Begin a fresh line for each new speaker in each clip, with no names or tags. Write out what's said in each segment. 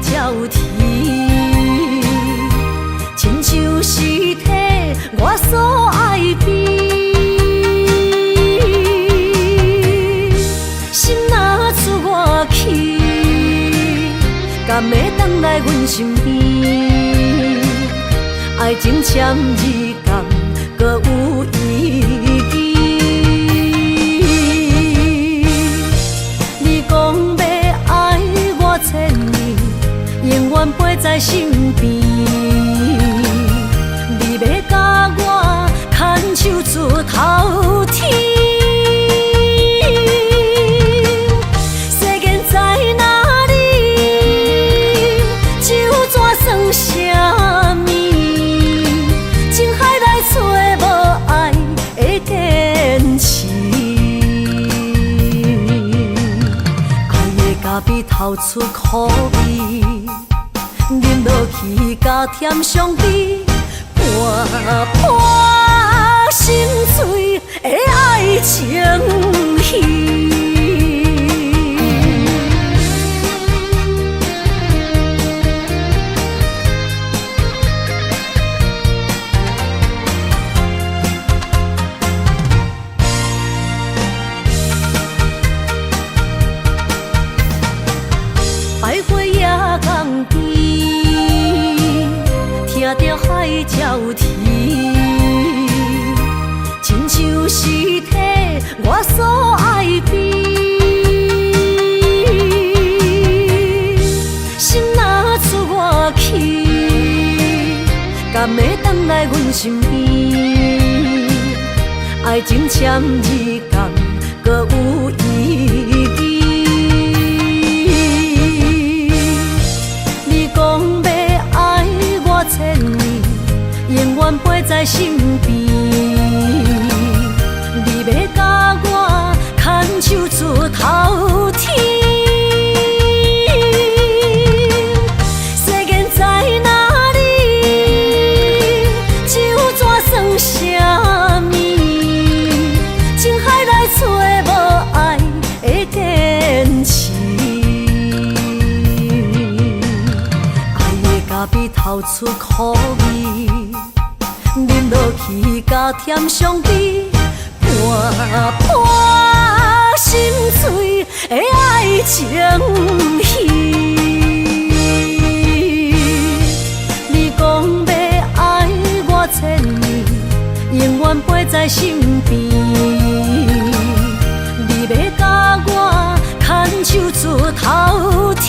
交替，亲像是体我所爱的。心若出我去，敢会回来阮身边？爱情签字敢搁有意义？你讲要爱我千年，永远陪在身边。你要甲我牵手出头天。世间在哪里？就怎算啥物？情海来找无爱的坚持。爱的咖啡透出苦味，饮落去甲甜相比，破破心碎的爱情戏。百花夜港边，听着海鸟啼，亲像是体我所爱的。心若出我去，敢会回来阮身边？爱情签字敢搁有意义？千年，永远陪在身边。你要甲我牵手出头天。世间在哪里？就怎算啥物？情海来找无爱的坚持。咖啡透出苦味，饮落去甲甜相比，破破心碎的爱情戏。你讲要爱我千年，永远陪在身边。你要甲我牵手出头天。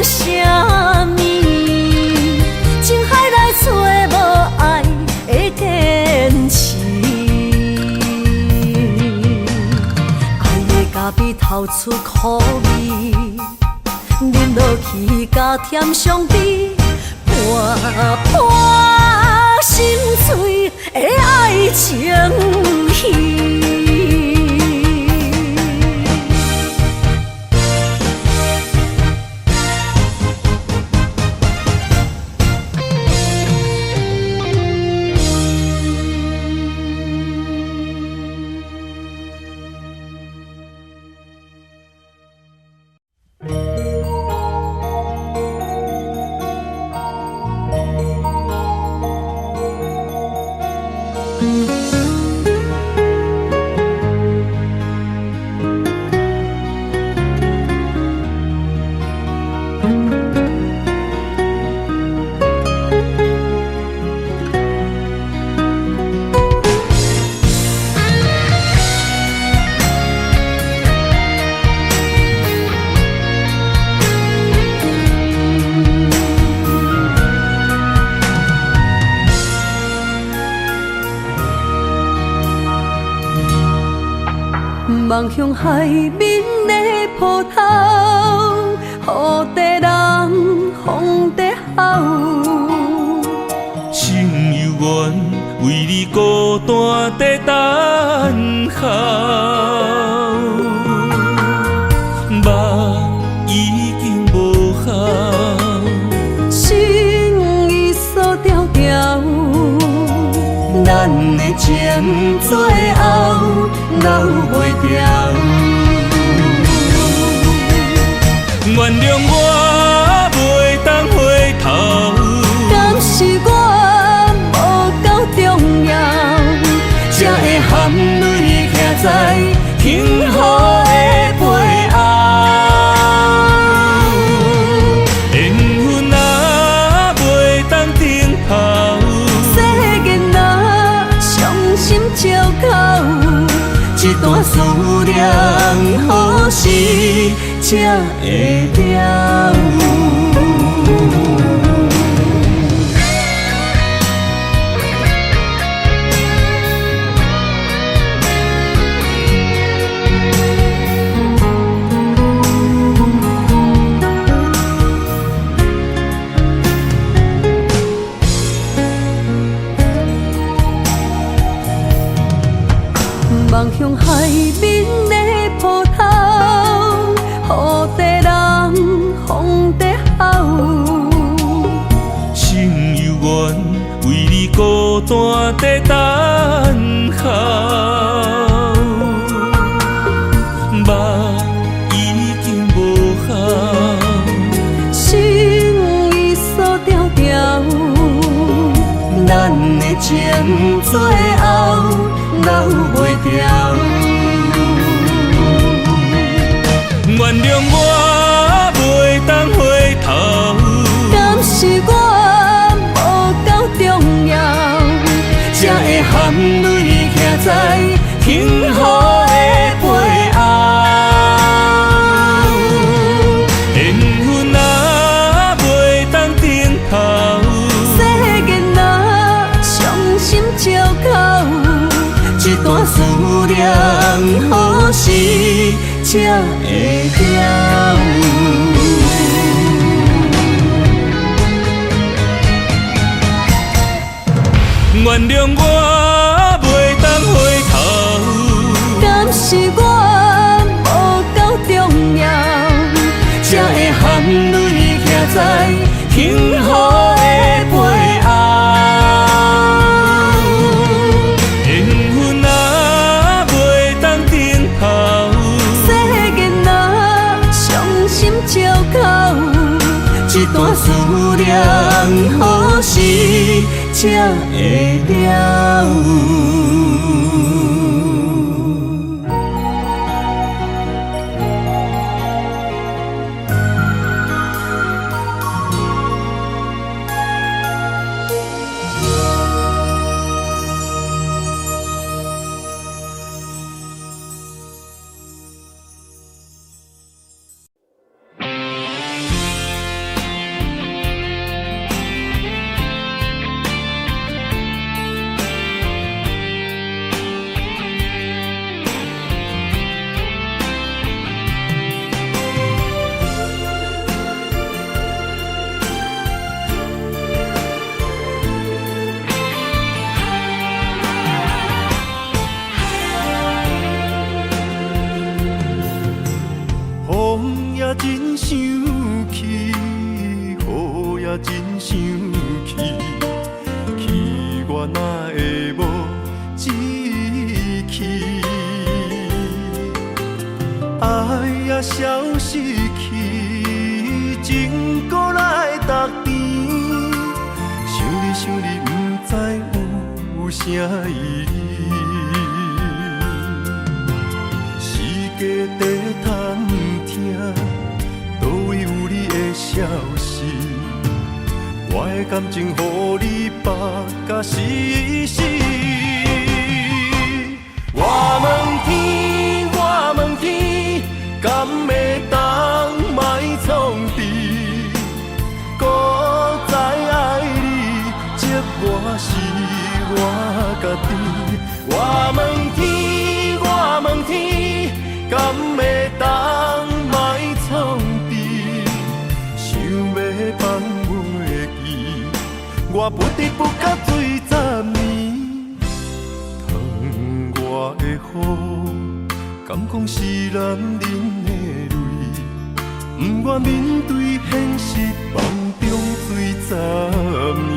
啥物？情海来找无爱的坚持。爱的咖啡透出苦味，饮落去甲甜相比，破破心碎的爱情戏。望向海面的波涛，雨地人，风地吼。
心犹原为你孤单地等候，梦已经无效，
心已锁条条，咱的情最后留袂掉。
原谅我袂当回头，
敢是我无够重要，才会含泪徛在幸福的背后。
缘分若袂当停靠，
世间若伤心借口，一段思念何时才会了？望向海面的波涛，雨地人风地好。
心犹原为你孤单在等候，目已经无效，
心已锁条条，咱的情最后留袂掉。
原谅我袂当回头，
敢是我无够重要，才会含泪徛在幸福的背后。
缘分若袂当停靠，
世间若伤心借口，一段思念何时才会了？
原谅我袂当回头，
敢是我无够重要，才会含泪徛在幸福的背后。
缘分若袂当停靠，
世间若伤心借口，一段思念何时才会了？
风也真生气，雨也真生气，气我哪会无志气？爱也消失去，情搁来逐甜，想你想你，不知有啥意义。世界在探听，倒位有你的消息？我的感情，予你绑甲死死。我问天，我问天，敢会当莫创治？搁再爱你，这我是我家己。我问天，我问天，敢会当莫创治？想要放袂记，我不得不甲水10年。窗外的雨，敢讲是男人的泪，不愿面对现实，梦中水10年。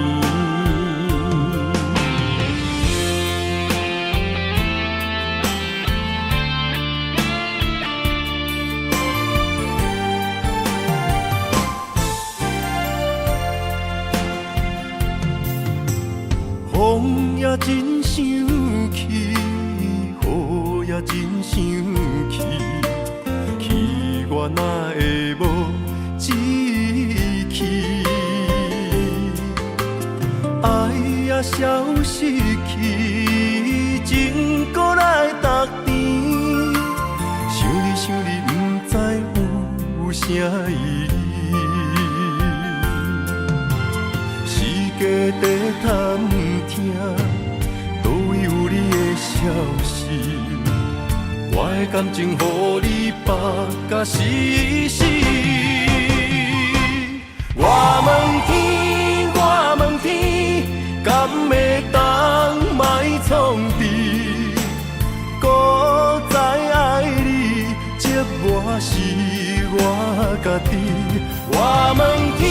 也真想去，雨也真想去，去我哪会无志气？爱也消失去，情搁来逐甜。想你想你，不知有啥意义。世界在探听，倒位有你的消息？我的感情，予你绑甲死死。我问天，我问天，敢会当莫创治？搁再爱你，折磨是我家己。我问天，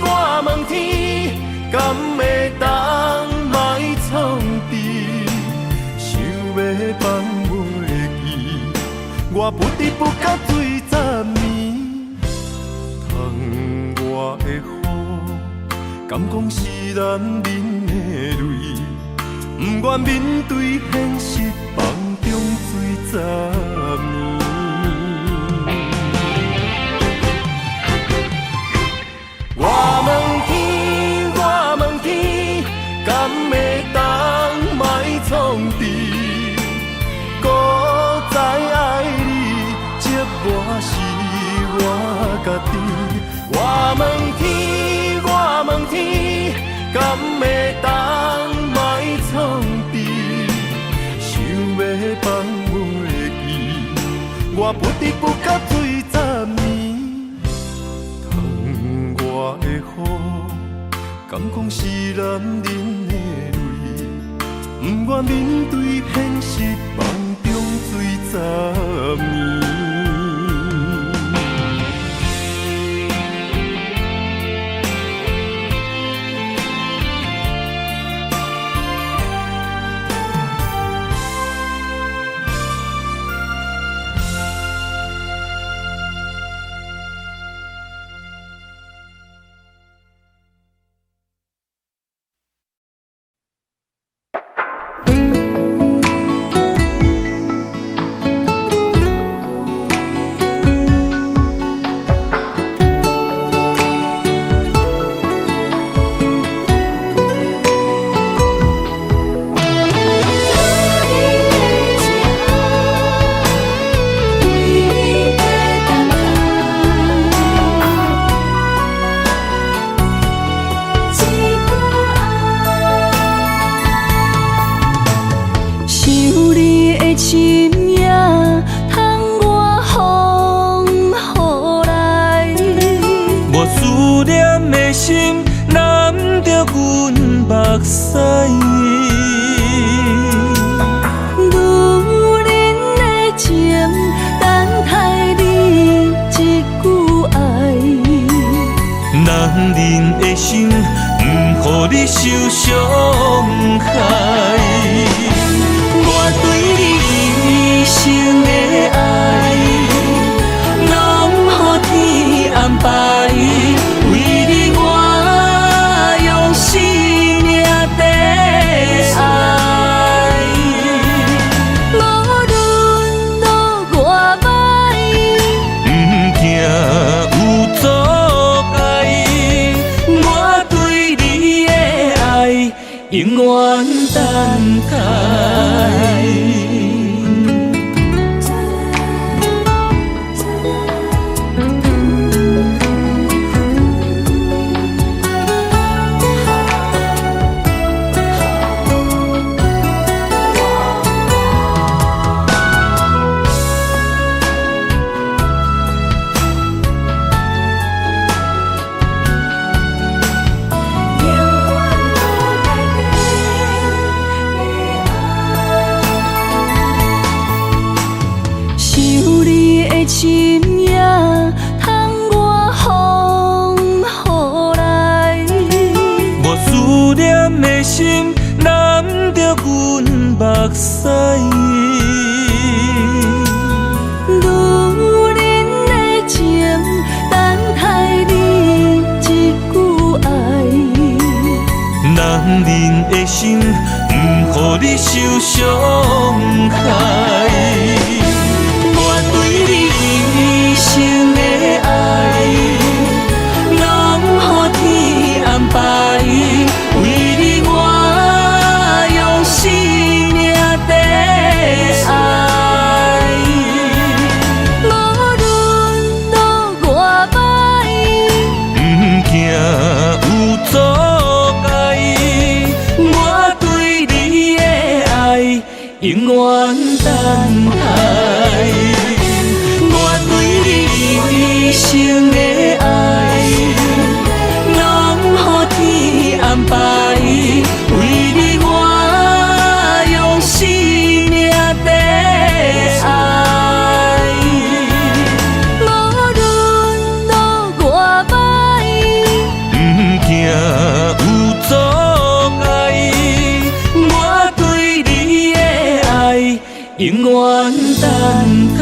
我问天，敢会当莫创治？想要放袂记，我不知不觉醉10年。窗外的雨，敢讲是男人的泪？不愿面对现实，梦中醉10年。我问天，我问天，敢会当莫创治？搁再爱你，折磨是我家己。我问天，我问天，敢会当莫创治？想要放袂记，我不知不觉醉10年。窗外的雨，敢讲是男人的泪？不愿面对现实，梦中醉10年。
永远等待。
心也通我风雨来，
无思念的心染着阮目屎。
女人的情等待你一句爱，
男人的心予你受伤害。我对你一生的爱，拢予天安排。为你我用生命在爱。
无论路偌歹，
不惊有阻碍，我对你的爱永远等待。我对你一生的爱，拢予天安排。为你我用生命在爱。
无论路偌歹，
不惊有阻碍，我对你的爱永远等待。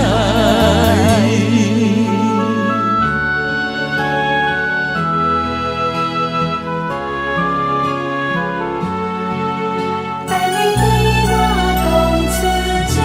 带你对我讲出一句。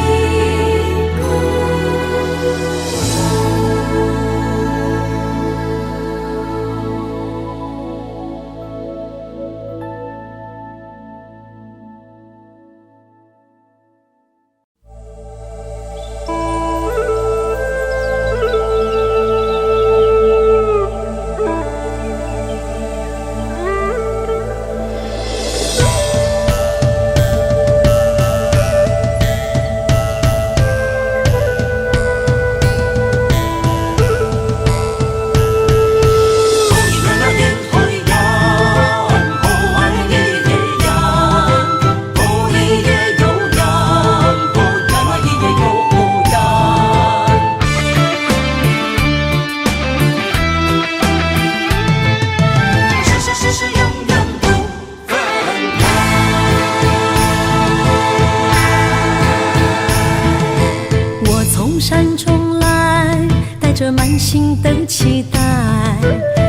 我从山中来，带着满心的期待，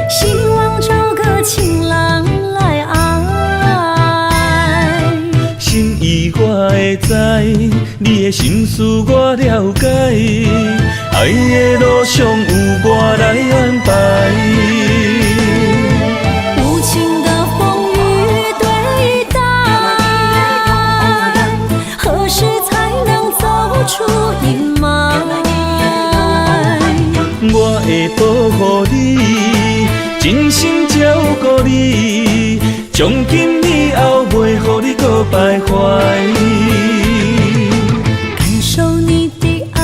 希望找个情郎来爱。
心意我会知，你的心思我了解，爱的路上有我来安排。
无情的风雨对待，何时才能走出阴霾？
我会保护你，真心照顾你，从今以后袂予你搁徘徊。
感受你的爱，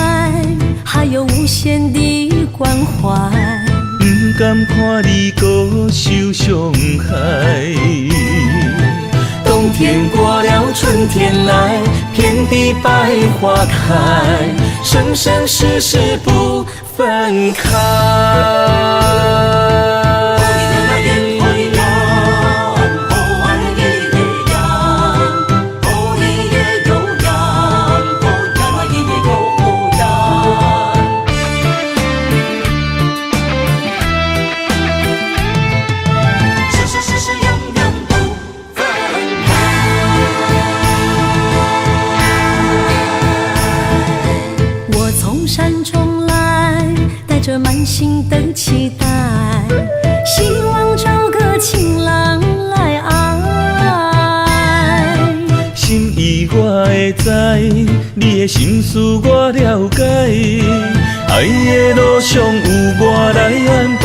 还有无限的关怀。
不甘看你搁受伤害。冬天过了，春天来，遍地百花开，生生世世不分开。
山中来，带着满心的期待，希望找个情郎来爱。
心意我会知，你的心思我了解，爱的路上有我来安排。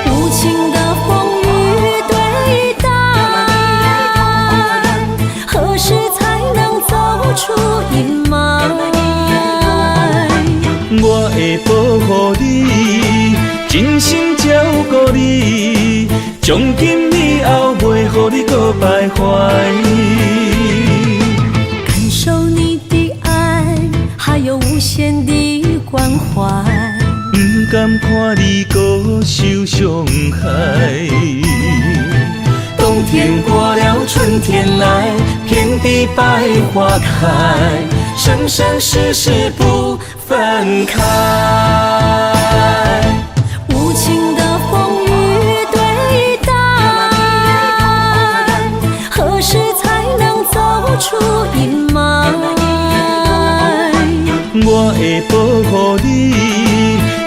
无情的风雨对待，何时才能走出阴霾？
我会保护你，真心照顾你，从今以后袂予你搁徘徊。
感受你的爱，还有无限的关怀。
不甘看你搁受伤害。冬天过了，春天来，遍地百花开，生生世世不分开。
无情的风雨对待，何时
我会保护你，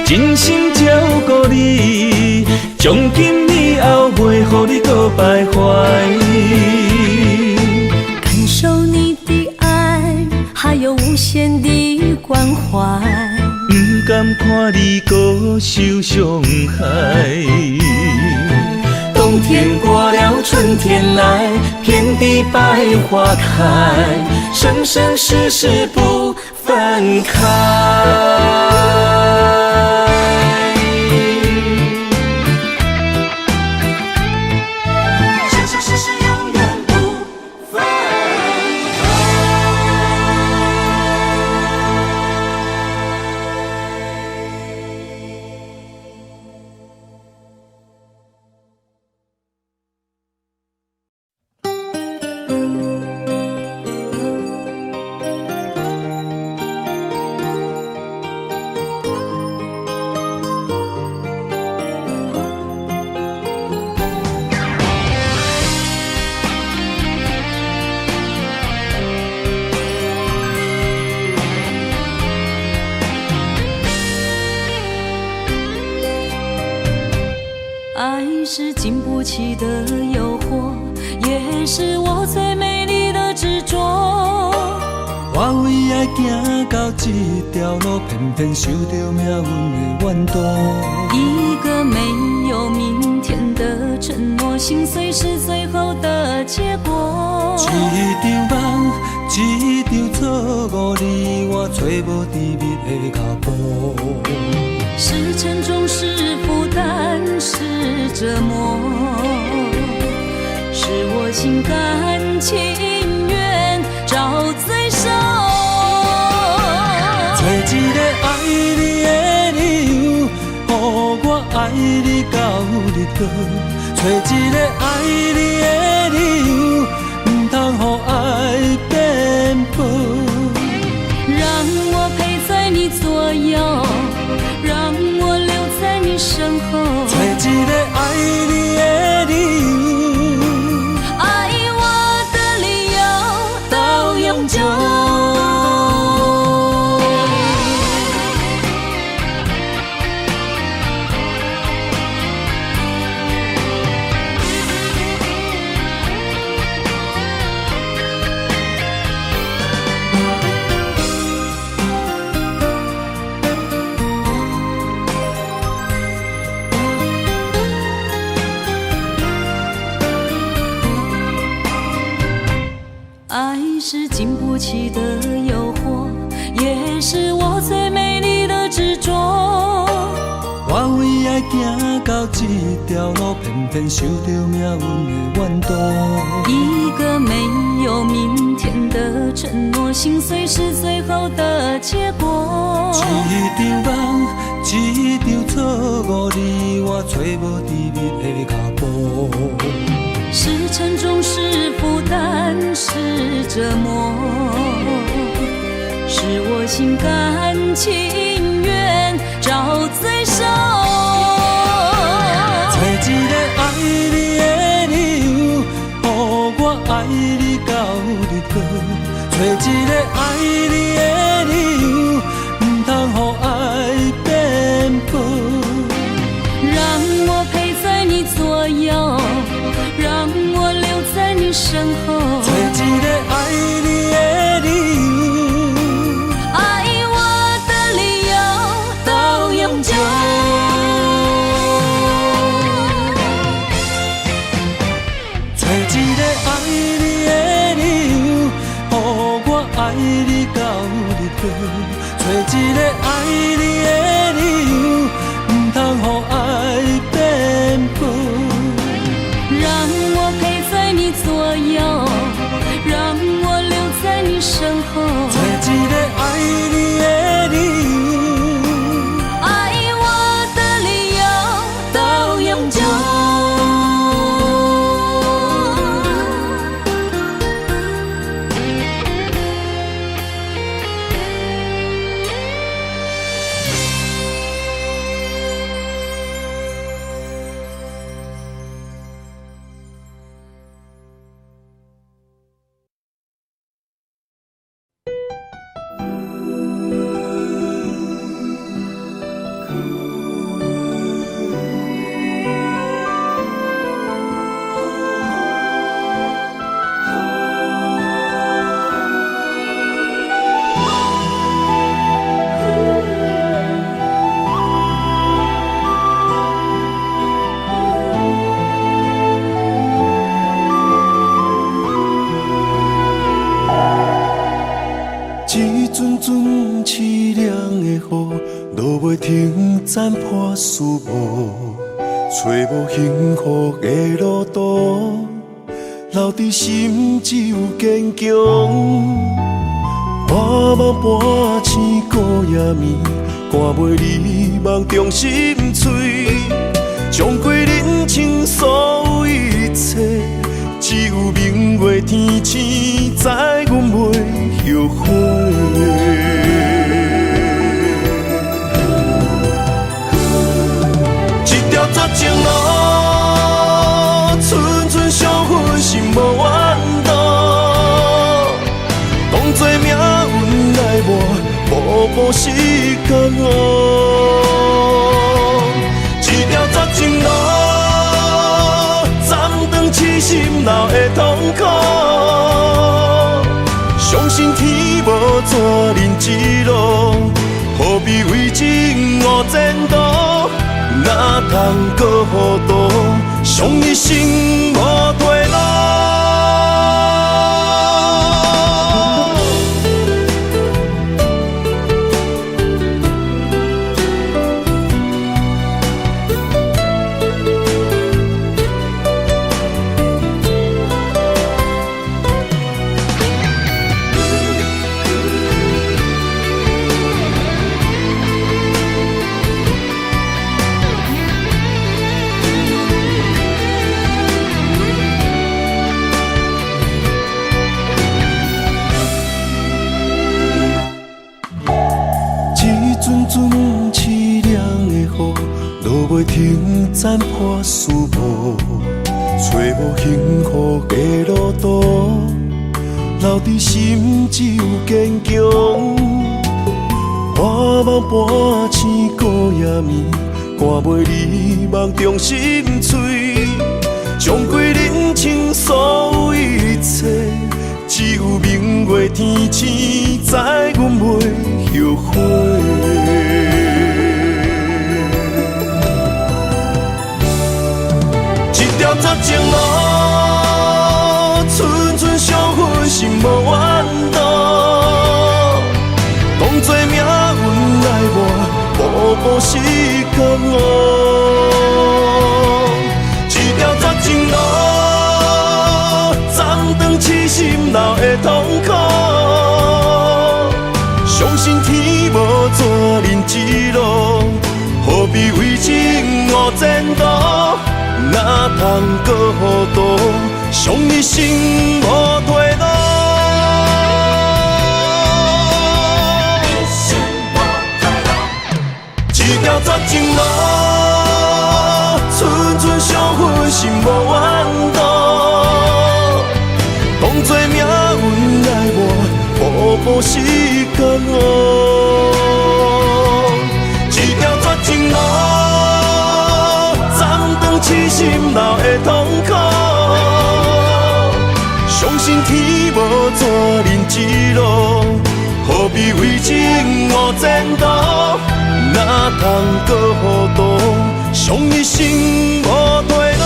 真心照顾你，从今以后袂予你搁徘徊。
感受你的爱，还有无限的关怀。
不甘看你搁受伤害。冬天过了，春天来，遍地百花开，生生世世不分开。生生世世永远不分开。
爱是经不起的诱惑，也是我最美丽的执着。
我为爱行到这条路，偏偏受到命运的怨妒。
一个没有明天的承诺，心碎是最后的结果。
一场梦，一场错误，你我找无甜蜜的脚步。
是沉重，是负担，是折磨，是我心甘情愿找罪受。
找一个爱你的理由，予我爱你到日落。找一个爱你的理由，不通予爱颠簸。
让我陪在你左右，让我留在你身后。
找一个爱你的理由，
爱我的理由到永久。爱是经不起的诱惑，也是我最美丽的执着。
我为爱行到这条路，偏偏受到命运的怨妒。
一个没有明天的承诺，心碎是最后的结果。
一场梦，一场错误，你我找无甜蜜的脚步。
是沉重，是负担，是折磨，是我心甘情愿找罪受。
找一个爱你的理由，予我爱你到日落。找一个爱你的理由，不通予爱颠簸。
让我陪在你左右，让我留在你身后。
找一个爱你的理由，
爱我的理由到永久。
找一个爱你的理由，予我爱你到日落。找一个爱你的理由，不通予爱颠簸。
让我陪在你左右，让我留在你身后。
找一个爱你的理由，
爱我的理由到永久。
落袂停，斩破思无，找无幸福的路途，留伫心只有坚强。茫茫半生孤夜暝，赶袂你梦中心碎，将过人生所有一切，只有明月天星知阮袂后悔。一条绝情路，寸寸相分，心无怨妒。当作命运来磨，步步是甘愿。一条绝情路，斩断痴心闹的痛苦。相信天无绝人之路，何必为情误前途？哪通搁糊涂，伤一生无退路。阵凄凉的雨，落袂停，斩破思无，找无幸福的路途，留伫心只有坚强。茫茫半生孤夜暝，赶袂你梦中心碎，将过人生所有一切，只有明月天星知阮袂后悔。一条绝情路，寸寸相分，心无怨妒。当作命运来磨，步步是甘愿。一条绝情路，斩断痴心闹的痛苦。相信天无绝人之路，何必为情误前途？哪通搁糊涂，伤一生无退路。一条绝情路，寸寸相分，心无怨妒。当作命运来磨，步步是甘愿。一条绝情路，痴心闹的痛苦，相信天无绝人之路，何必为情误前途？哪通搁糊涂，伤一生无退路。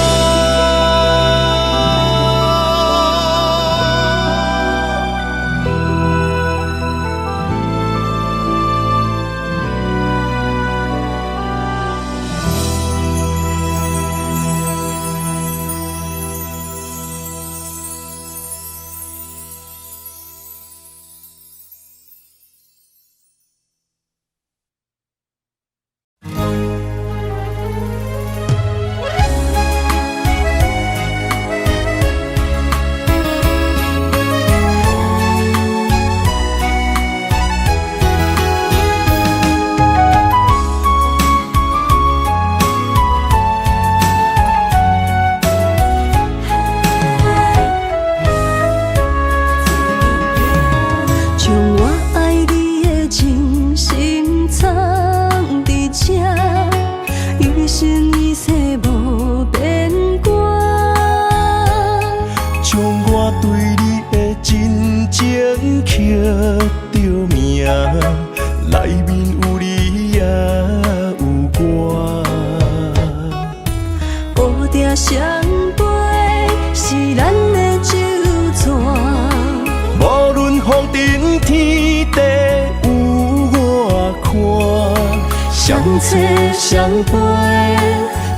找相陪，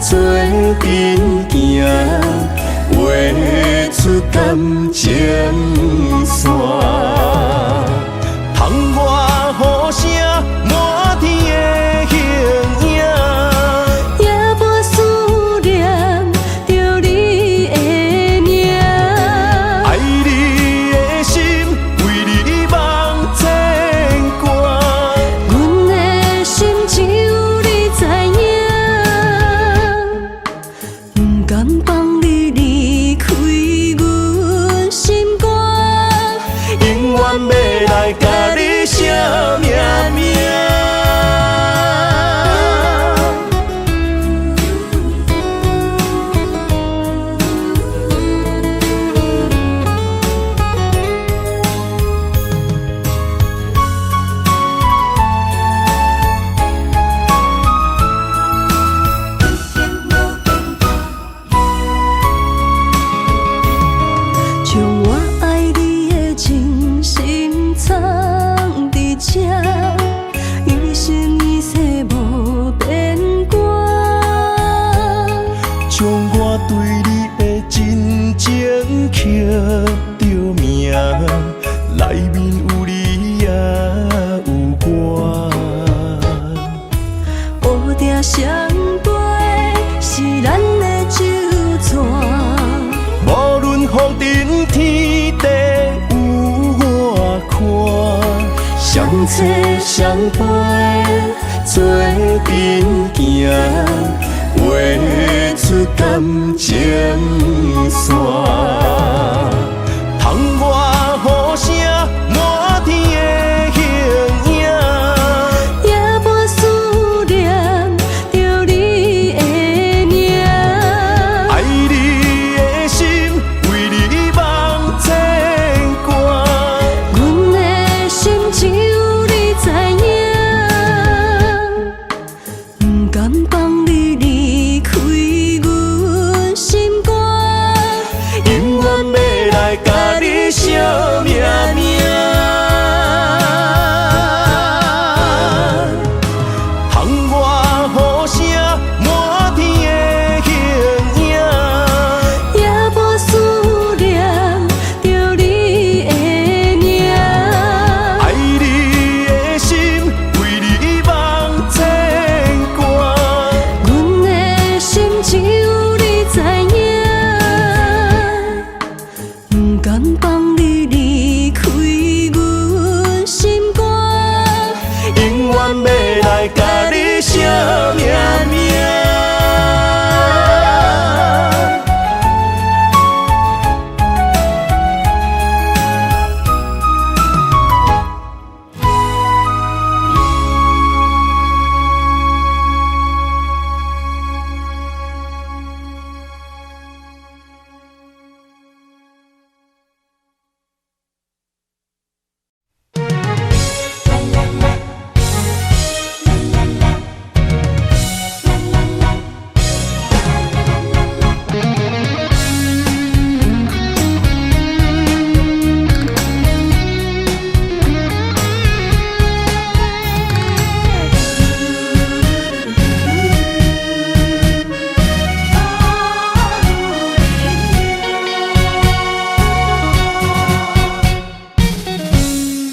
做阵行，画出感情线。窗外雨声，满天的形影。
也无思念着你的名，
爱你的心，为你梦牵挂。
阮的心只有你知影，不甘放你离开阮心肝，
永远要来甲你写名名。
将我爱你的真心藏伫这，一生一世无变卦。
将我对你的真情刻着名，内面有你也有我。
乌定相陪是咱的酒泉，
无论风尘天地有我看，相找相陪做阵行，画出感情线。窗外雨声，满天的形影。
也无思念着你的名，
爱你的心，为你梦牵挂。
阮的心只有你知影，不甘放你离开阮心肝，
永远要来甲你写名名。窗外雨声，满天的形影。
也无思念着你的名，
爱你的心，为你梦牵挂。
阮的心只有你知影，不甘放你离开阮心肝，
永远要来甲你写名名。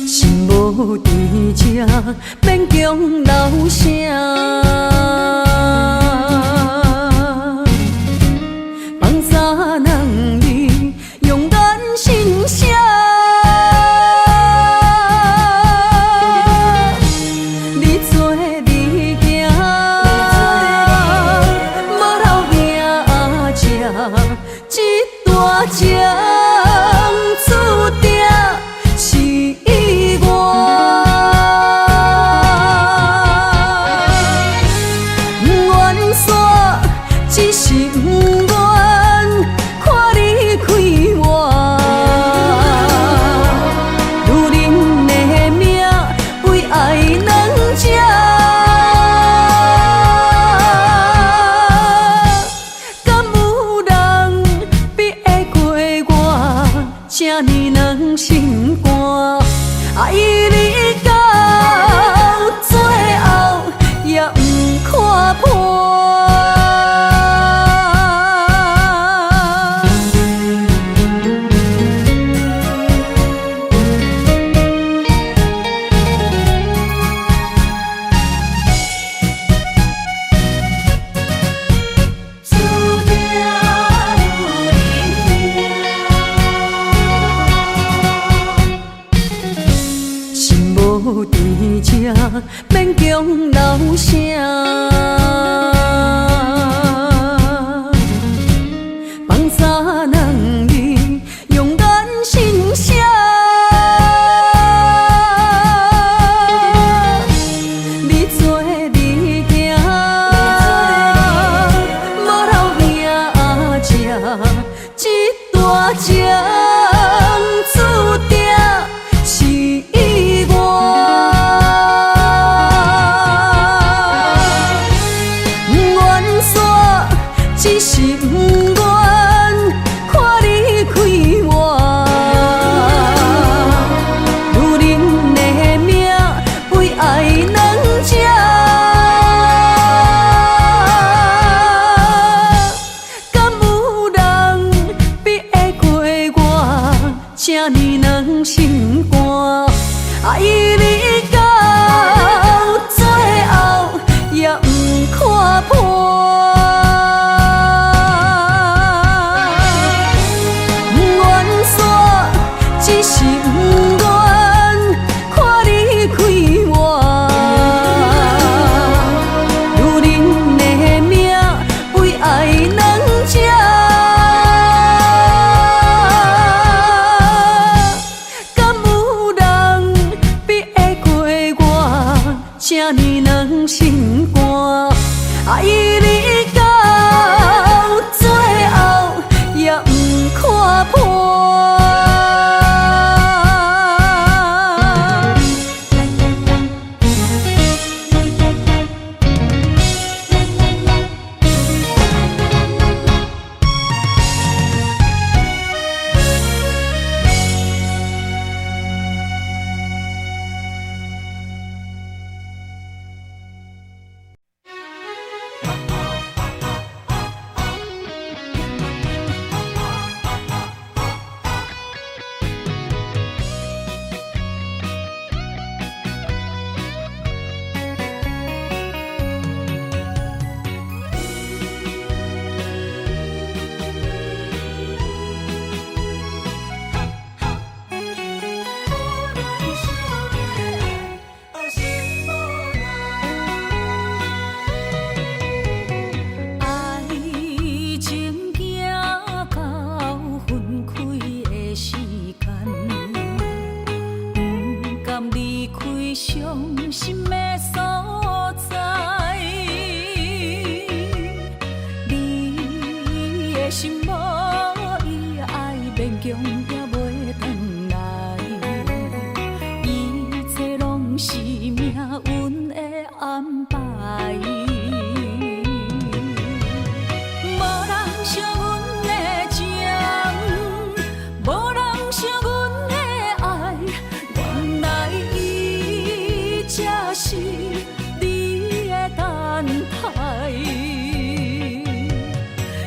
心无伫这，免强留声。放撒人你用眼心声，你做你行，无留命食，一大江注定。是我，愿煞只是不愿看你开我，如恁的命为爱两者，敢有人比会过我这呢软心肝？爱你到最后也不伫这，免强留声。放三人儿用眼神写，你做你行，无留名食，这大情注定是我。愿煞只是不愿看你开我，女人的命为爱两只，敢有人比会过我这呢软心肝？爱你到最后也不看破。只是不愿看你开我，女人的命为爱两只，敢有人比会过我这呢软心肝？爱你到最后也不看破。伤心的所在，你的心无伊爱勉强也袂转来，一切拢是命运的安排。无人惜阮的情，无人惜阮的爱，原来才是你的等待，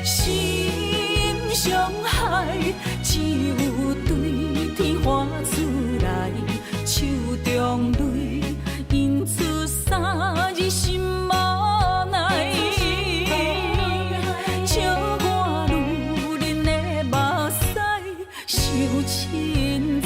心伤害只有对天发出来，手中泪印出三字心无奈，笑我女人的目屎受凊彩。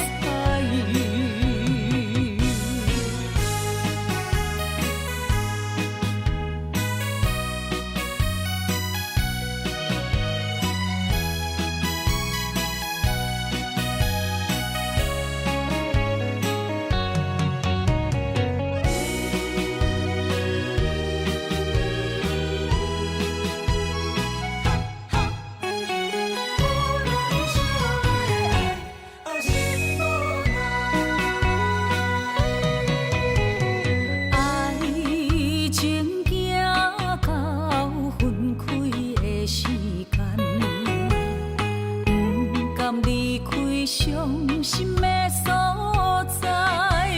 伤心的所在，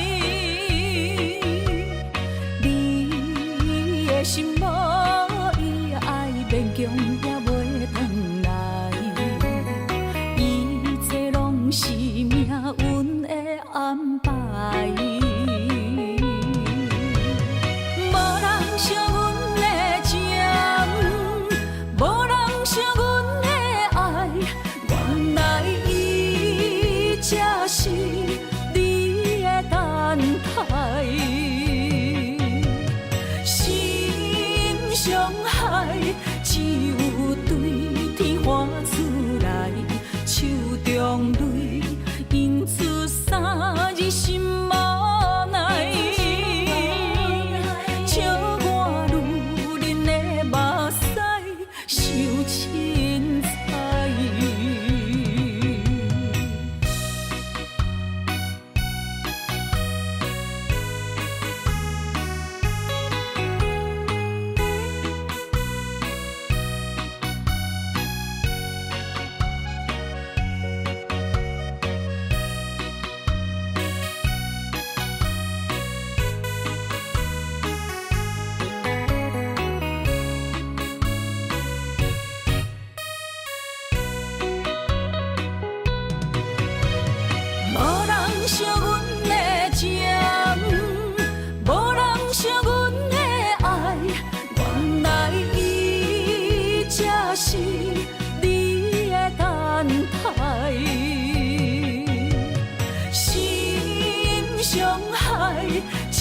你的心无伊爱勉强也袂转来，一切拢是命运的安排。无人惜阮的情，无人惜阮的爱，原来才是你的等待。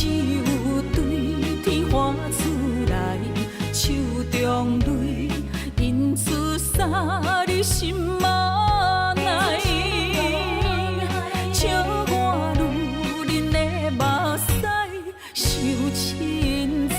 只有对天花出来，手中泪因出洒你心嘛爱，笑我女人的目屎受凊彩。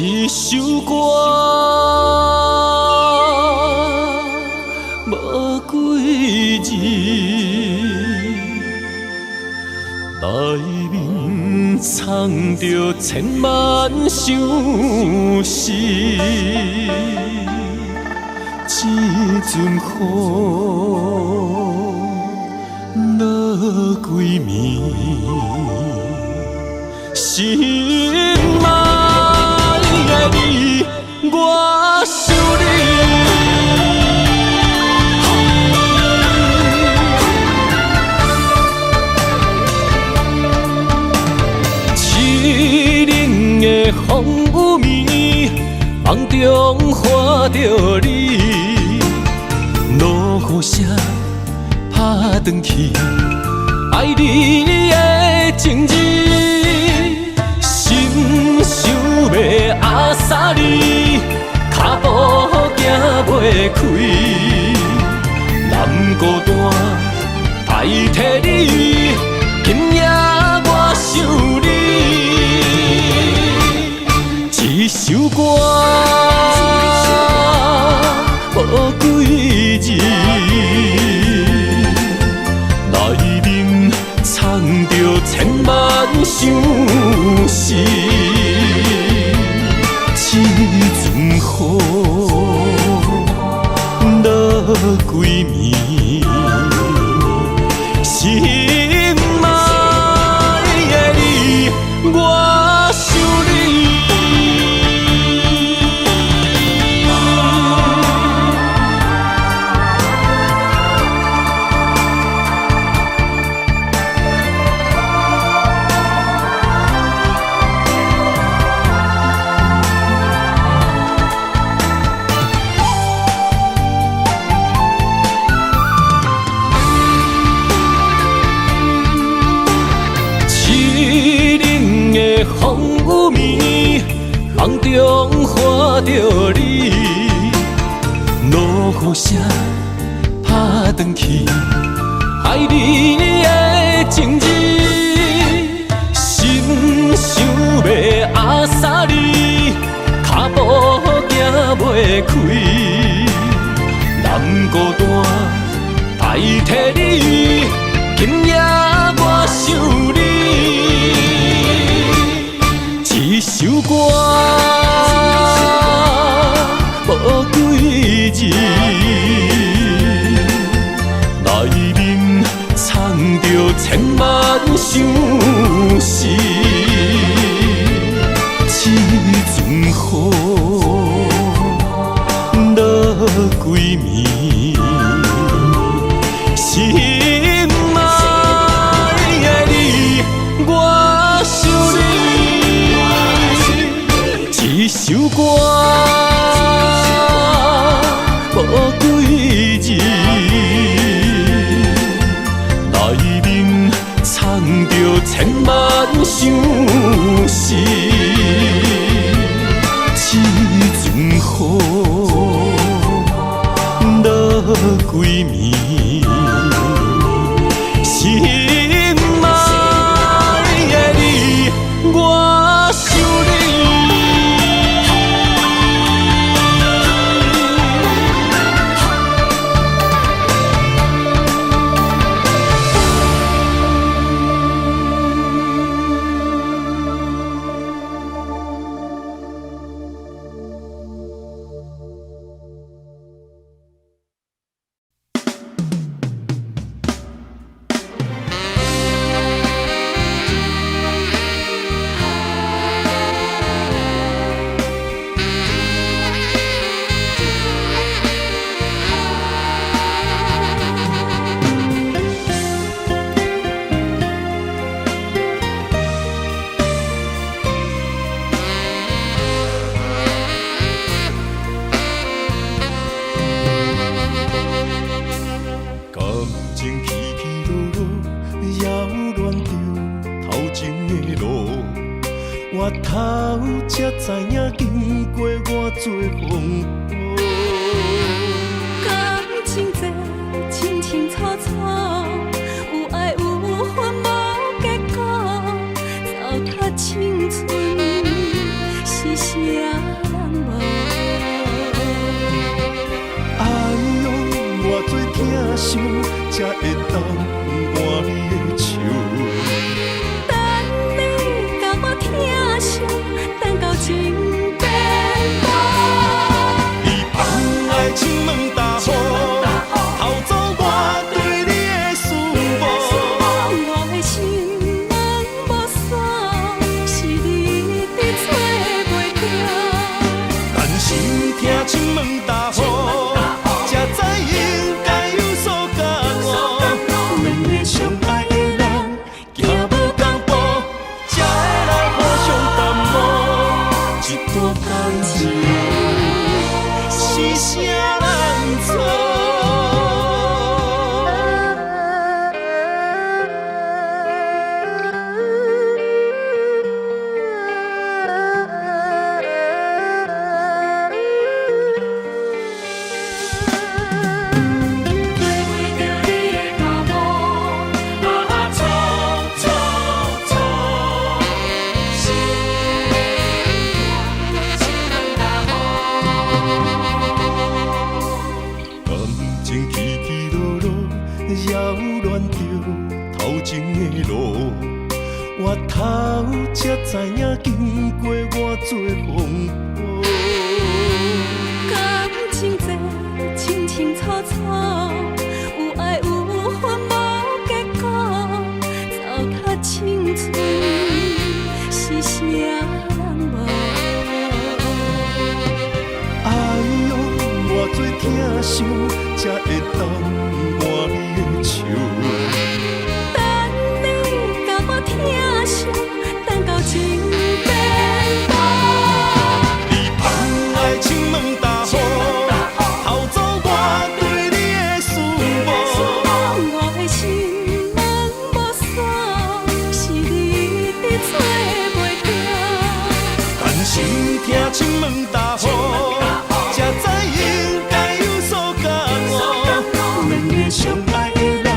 一首歌无几字，内面藏着千万相思。一阵雨落几暝，心爱的你，我想你。凄冷的风雨暝，梦中看着你，落雨声打转去，爱你的情字。想要阿萨你，脚步行袂开，南孤单代替你，今夜我想你。一首歌无几字，内面藏着千万相思。一阵雨落几暝，心爱的你，我想你。风雨暝，梦中看着你，落雨声打转去，爱你的情字，心想要阿萨你，脚步行袂开，南孤单代替你，今夜我想你。一首歌无几字，内面藏着千万相思。一阵雨落几暝，心爱的你，我想你。一首歌无几字，内面藏着千万相思。一阵雨落几暝，心爱的你，我想你。头才知影，经过偌多风波。
感情这清清楚楚，有爱有恨无结果，糟蹋青春是啥人无？
哎呦，偌多疼伤，才会当换你的手。
等你甲我疼惜，等到情变薄。
你放爱亲门大雨，偷走我对你的思慕。
我的心门无锁，是你伫找袂着。
但是听亲门大雨，才知应该有所感悟。两个相爱的人，行无同步，才会来互相淡薄。一段感情是啥人错？感情起起落落，扰乱着头前的路。我头才知影，经过偌多风波。
感情这清清楚楚，有爱有恨无结果，糟蹋青春是啥人无？
哎呦，偌多疼伤，才会当换你的手。
等你甲我疼惜，等到情变薄。
你放爱亲门大雨，偷走我对你的思慕。
我的心门无锁，是你伫找袂着。
但是听亲门大雨，才知应该有所感悟。两个相爱的人，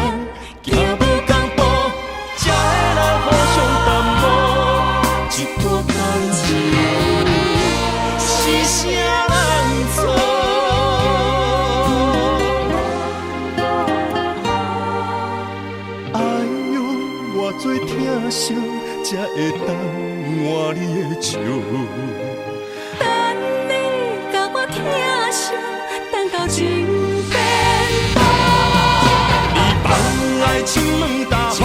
行无同步，才会来互相淡薄。一段感情是啥人错？哎呦，偌多疼惜，才会当换你的手。
等你甲我疼惜，等到情变薄。
你放爱亲门大雨，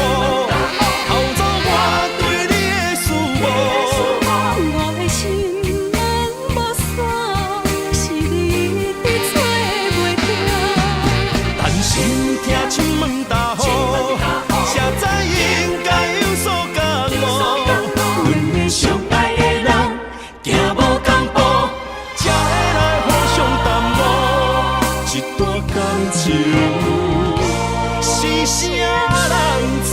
偷走我对你的思慕。
我的心门无锁，是你伫找袂着。
但是听亲门大雨，才知应该有所感悟。两个相爱的人，行无同步，才会来互相淡薄。一段感情是啥人错？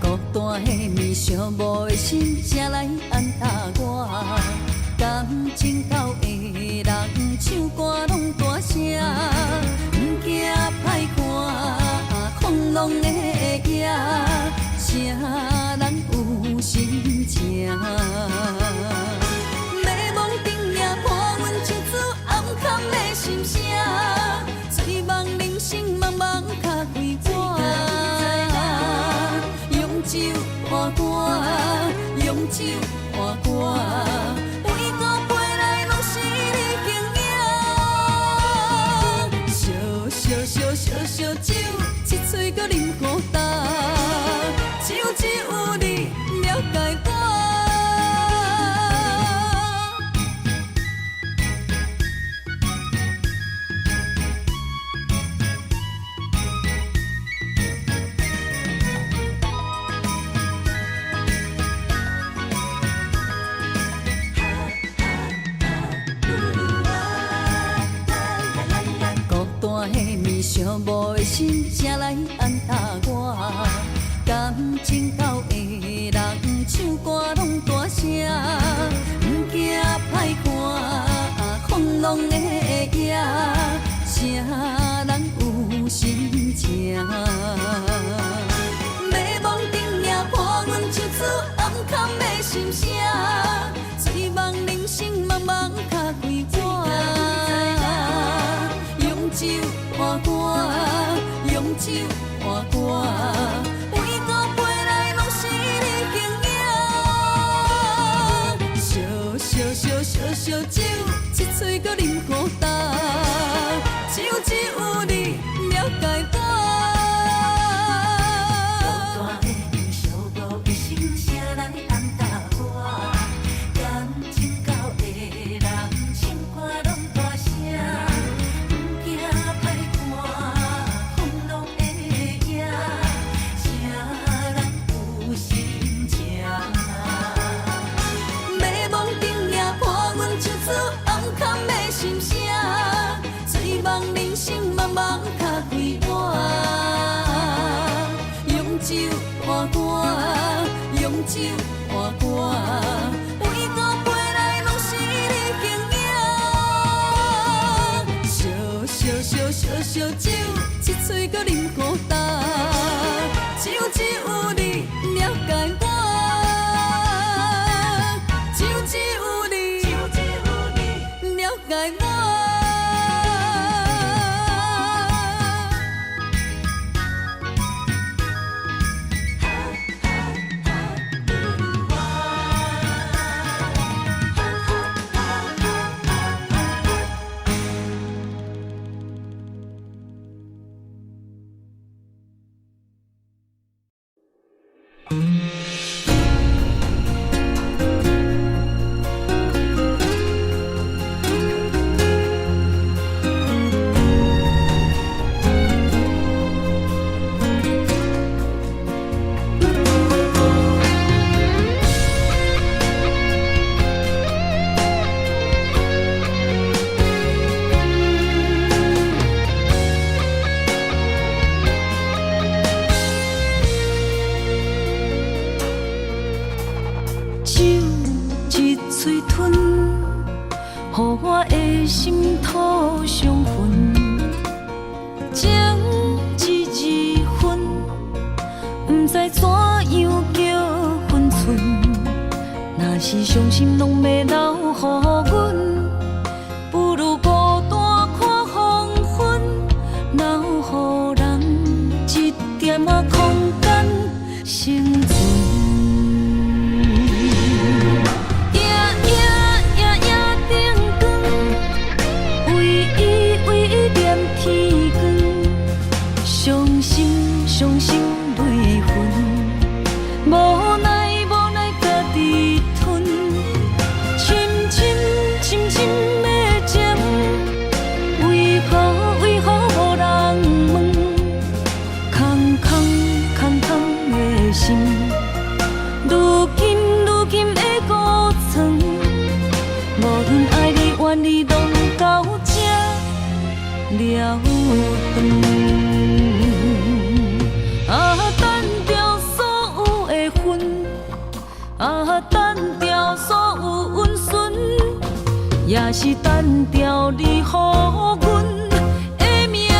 孤单的面上无的心，才来安踏我。感情到的人唱歌拢大声，毋惊歹看，空浪的夜，啥人有心情？迷惘顶也伴阮一支暗藏的心声，醉梦人生茫茫较几我。用酒换歌，用酒换歌，每个杯内拢是你形影。心才来安搭我。感情到的人唱歌拢大声，毋惊歹看风浪的夜，啥人有心情？迷惘顶也破阮唱出暗藏的心声，醉梦人生茫茫脚开我，用酒换歌，用酒换歌。每个飞来拢是你形影，烧酒，一嘴搁啉孤单，只有你了解我。孤单的年少无一声声来安搭我，感情到的人唱歌拢大声，毋惊歹看风浪的夜，啥人有心情？迷惘顶也破阮唱出暗藏的心声，醉梦人生茫茫脚开我，用酒换歌，用酒换歌，每个飞来拢是你形影，烧酒，一嘴搁啉孤单，只有你了解我。只有你了解我。乎我的心土伤痕，情一分，不知怎样叫分寸。若是伤心，拢要留予阮，不如孤单看黄昏，留予人一点仔空间生存。伤心泪痕，无奈家己吞，深的情，为何无人问？空的心，如今的孤床，无论爱你怨你，拢到这了断。单调所有的恨，单调所有温顺，也是单调你予阮的命运。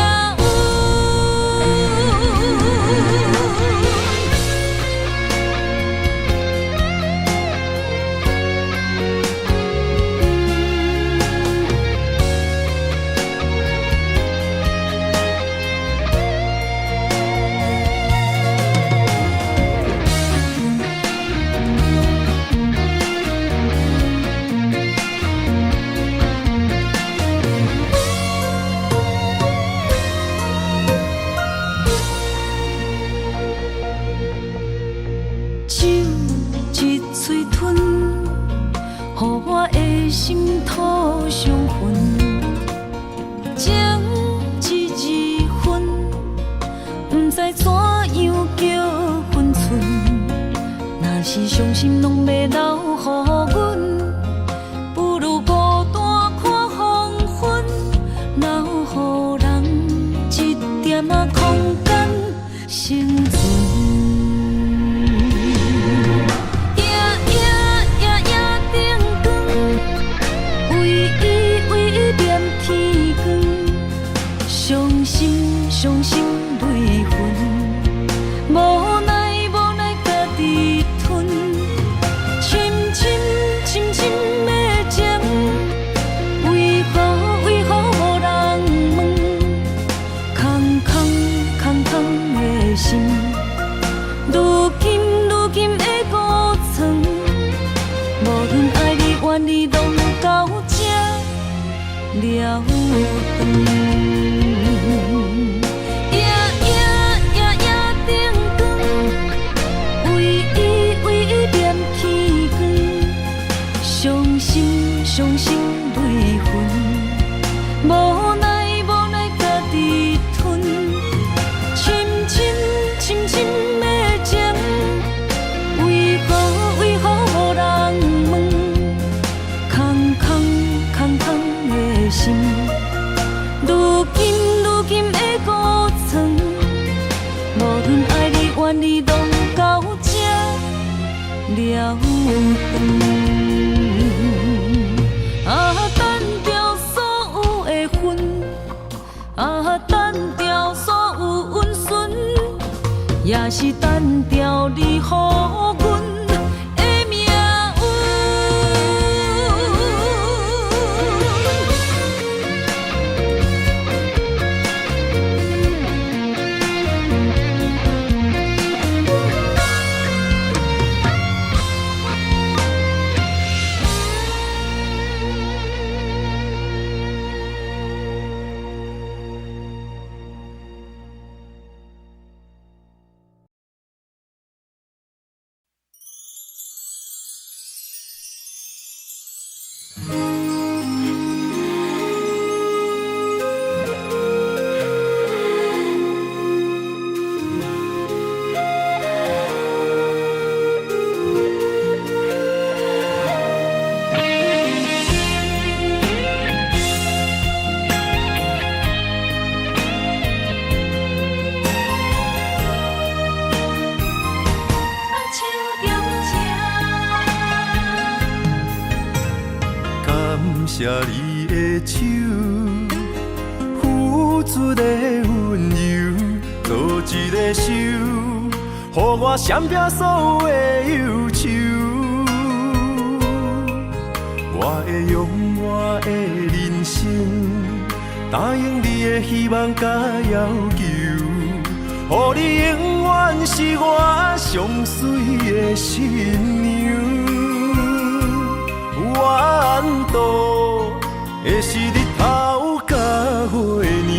心土伤痕，情一分，不知怎样叫分寸。若是伤心，拢要留予阮，不如孤单看黄昏，留予人一点仔空。了断。啊，单调所有的恨，啊，单调所有温顺，也是单调你予阮。
谢你的手，付出的温柔，做一个手，予我闪避所有的忧愁。我会用我的人生，答应你的希望甲要求，予你永远是我上水的新娘。缘途会是日头甲月亮，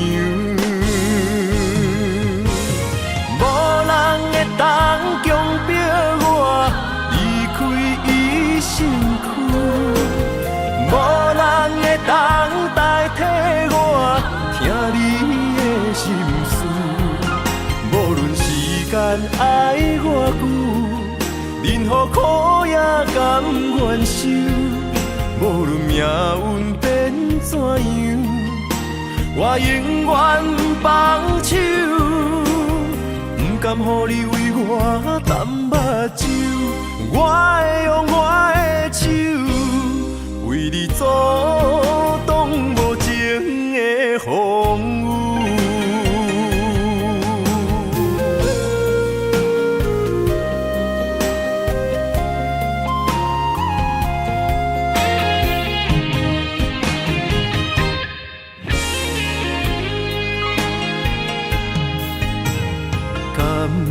无人会当强迫我离开伊身躯，无人会当代替我听你的心事。无论时间爱偌久，任何苦也甘愿受。无论命运变怎样，我永远放手，不甘予你为我淡目睭。我会用我的手，为你阻挡无情的风雨。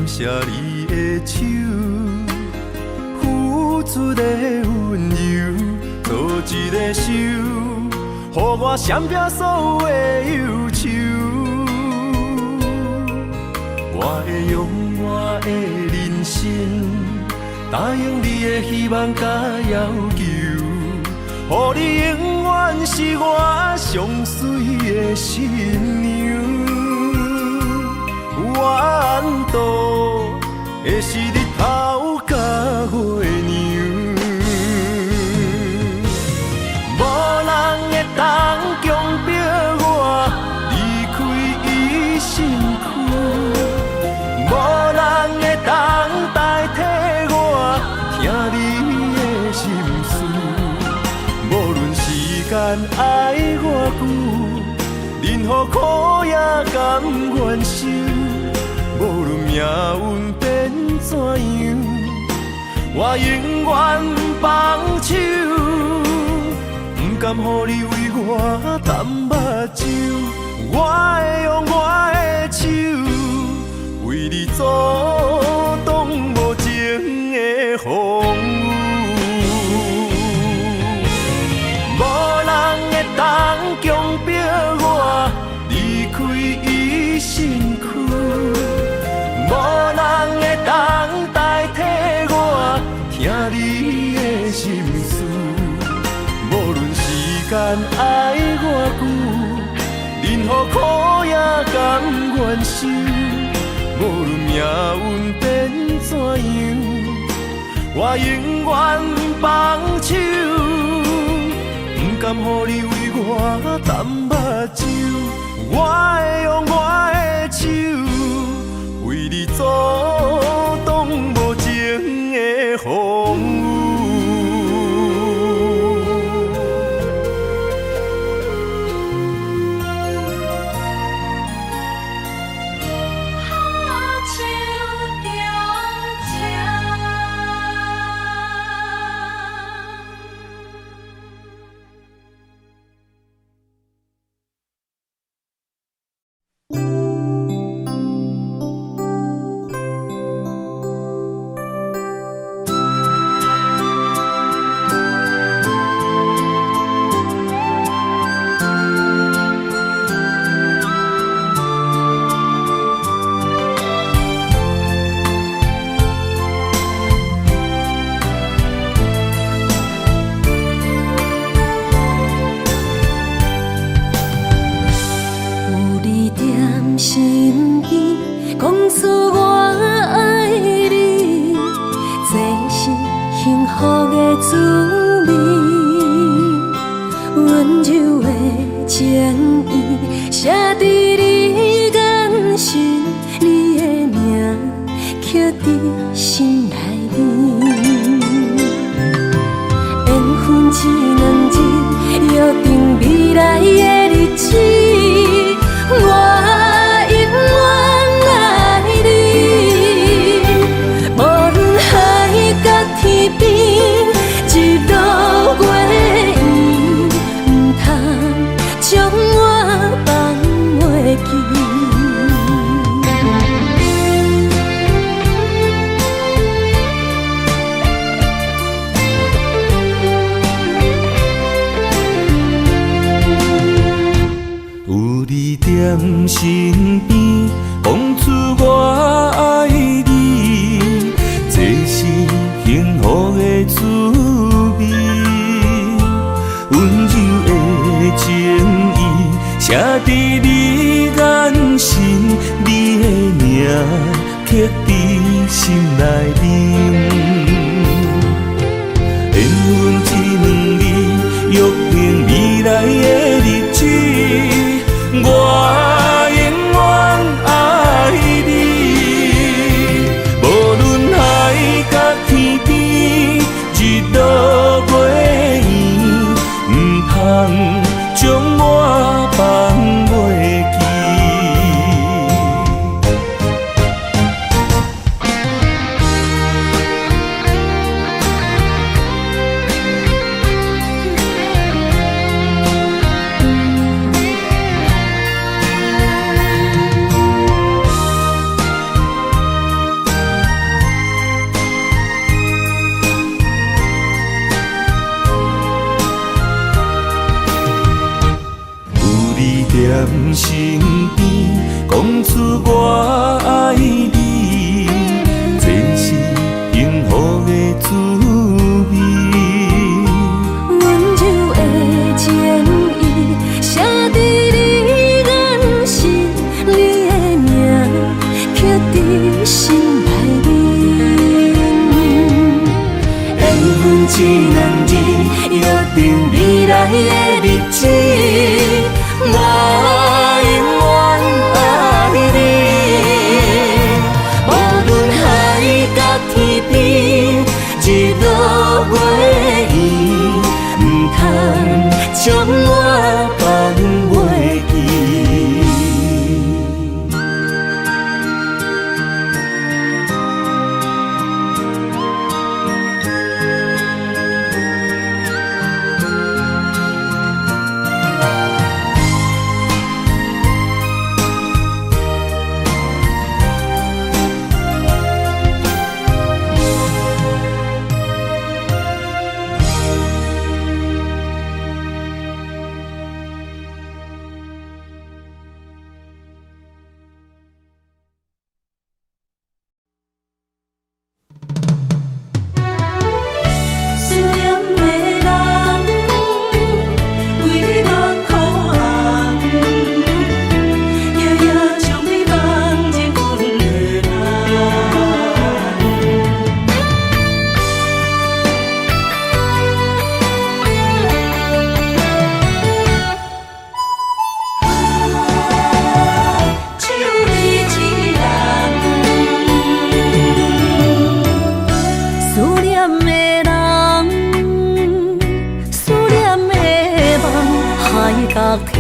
谢你的手，付出的温柔，做一个手，予我闪避所有的忧愁。我会用我的人生，答应你的希望甲要求，予你永远是我上水的新娘。缘途会是日头甲月亮，无人会当强迫我离开伊身躯，无人会当代替我听你的心事。无论时间爱偌久，任何苦也甘愿受。无论命运变怎样，我永远放手，不甘予你为我淡目睭。我会用我的手，为你阻挡无情的风雨。无人会当强迫我离开伊身躯。无人会当代替我听你的心事。无论时间爱偌久，任何苦也甘愿受。无论命运变怎样，我永远放手，不甘予你为我淡目睭。我会用我的手，为你阻挡无情的风
有你踮身边，讲出我爱你，这是幸福的滋味。温柔的情意写伫你眼神，你的名刻伫心内面。缘分一两字，约定未来的日子，我永远爱你。无论海角天边，日落月圆，唔通将我放袂记。踮身边，讲出我爱你，这是幸福的滋味。
温柔的情意写伫你眼神，你的名刻伫心内面。缘分一两字，约定未来的日子。我永远爱你，无论海角天边，日落月圆，唔通将我放袂记。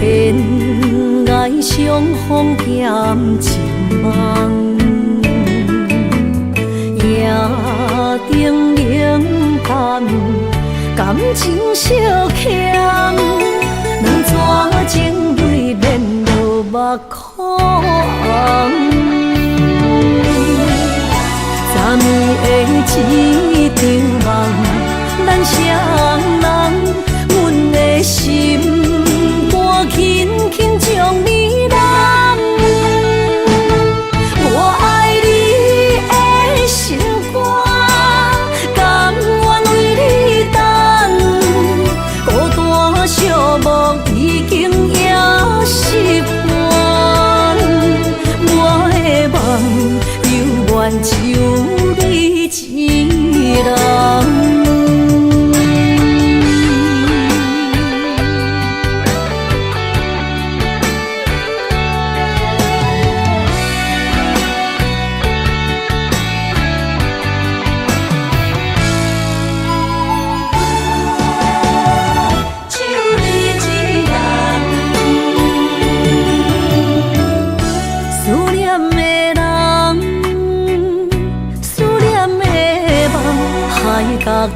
天涯相逢欠一梦，夜定冷淡，感情小欠，两撮情泪免落目眶。昨暝的一场梦，咱双人，阮的心。轻轻将你揽，我爱你的心肝，甘愿为你等。孤单寂寞已经也习惯，我的梦永远只有你一人。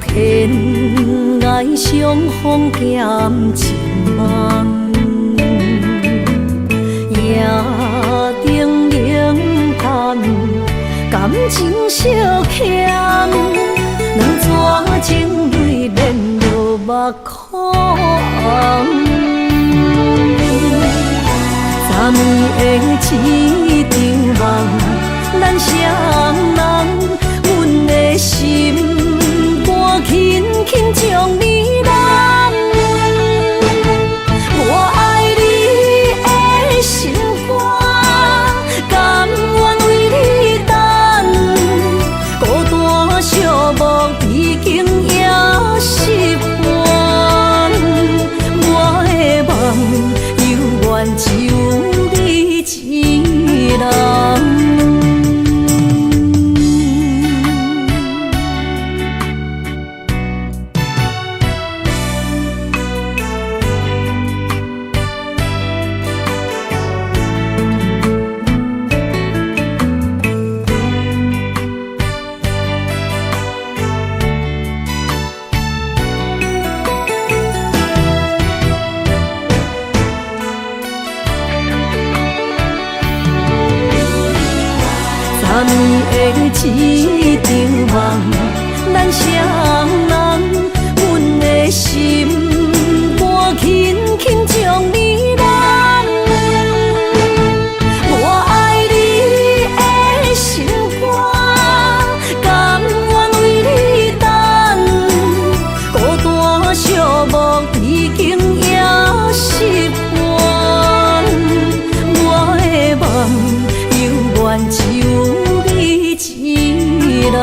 天涯相逢欠一梦，夜定冷淡，感情小欠，两撮情泪免落目眶。昨暝的一场梦，咱双人，阮的心肝轻轻将你揽。我爱你的心肝，甘愿为你等。孤单寂寞已经也习惯，我的梦犹原只有你一人。昨暝的一场梦，咱双人，阮的心肝轻轻将你揽。我爱你的心肝，甘愿为你等。孤单寂寞已经也习惯，我的梦犹原只有一人。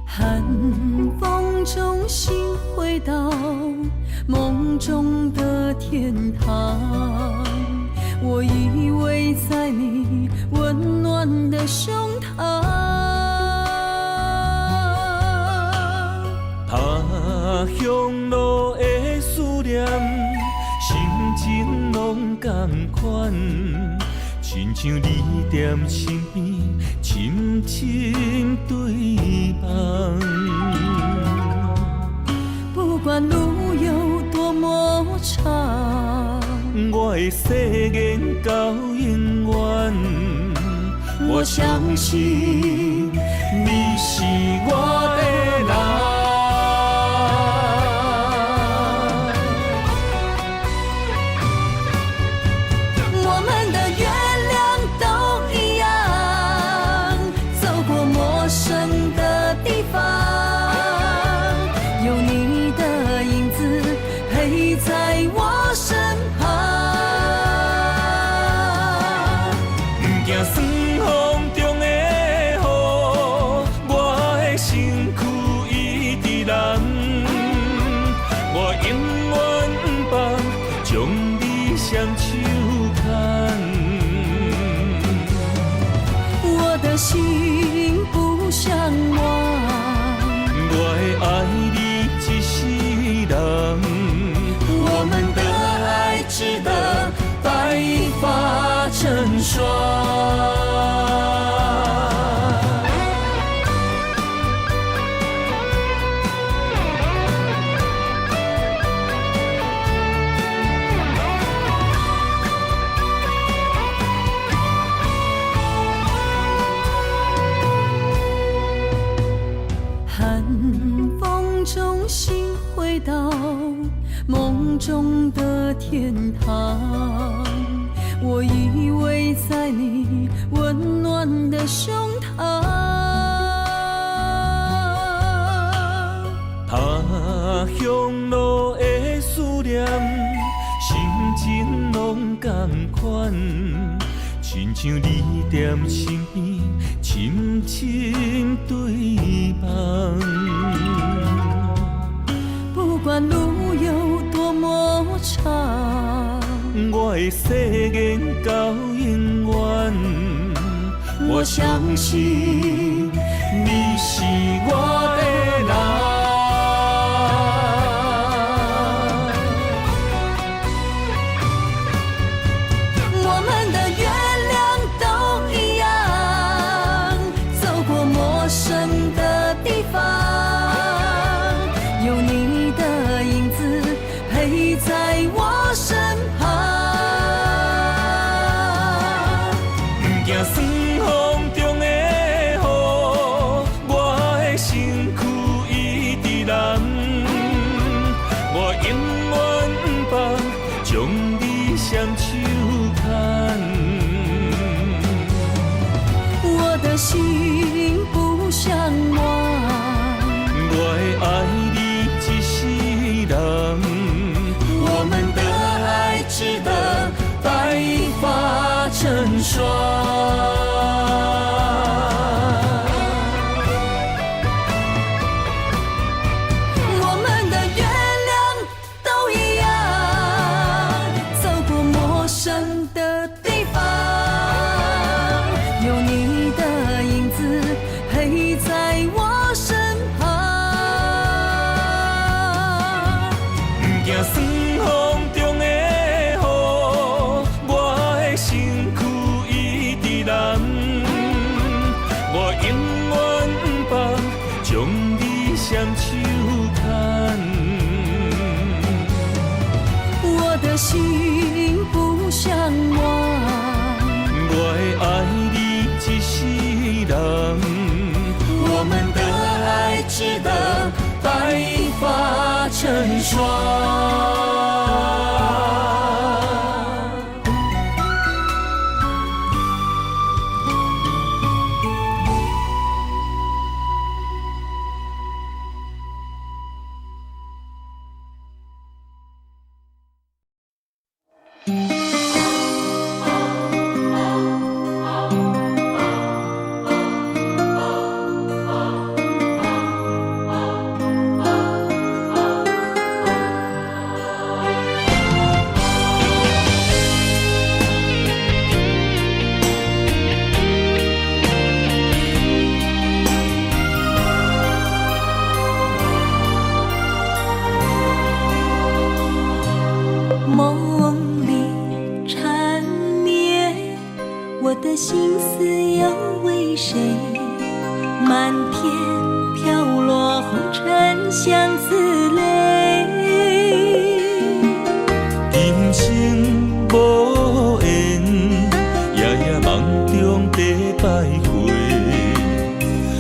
寒风中心回到梦中的天堂，我依偎在你温暖的胸膛。
他乡路的思念，心情拢同款，亲像你踮身边，深深对望。
不管路有多么长，
我的誓言到永远。我相信你是我的人。
心不相忘，
我会爱你一世人。
我们的爱值得白发成霜。中心回到梦中的天堂，我依偎在你温暖的胸膛。
他乡路的思念，心情拢同款，亲像你踮身边，深情对望。
不管路有多么长，
我的誓言到永远。我相信你是我的人。
我们的月亮都一样，走过陌生的地方，有你的影子陪在我身旁。
不惊酸风中的雨，我的身躯一直蓝。我永远不放，将你双手牵。
我的心不像梦，
我会爱你一世人。我们的爱值得白发成霜。
我们的月亮都一样，走过陌生的地方，有你的影子陪在我身旁。
不惊酸风中的雨，我的身躯一直蓝。我永远不放，将你双手牵。
我的心不像梦，
我会爱你一世人。我们的爱值得白发成霜。
梦里缠绵，我的心思要为谁？满天飘落红尘相思泪。
人生无缘，夜夜梦中在徘徊。